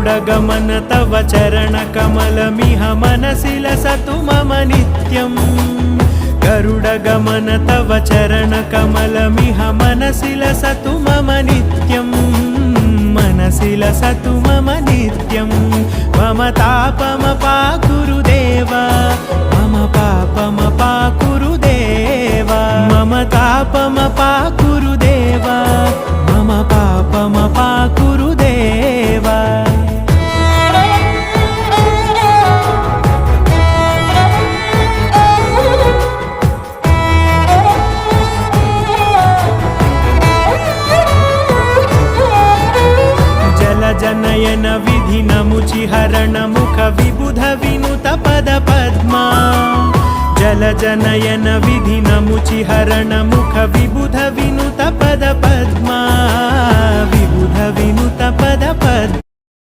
गरुडगमन तव चरणकमलमिह मनसि लसतु मम नित्यम् गरुडगमन तव चरणकमलमिह मनसि लसतु मम नित्यम् मनसि लसतु मम नित्यम् मम तापमपाकुरु देव मम पापमपाकुरु देव मम तापमपाकुरु देव मम पापमपाकुरु देव जनयन विधि नमुचिहरण मुख विबुध विनुत पद पद्मा जल जनयन विधि नमुचिहरण मुख विबुध विनुत पद पद्मा विबुध विनुत पद पद्मा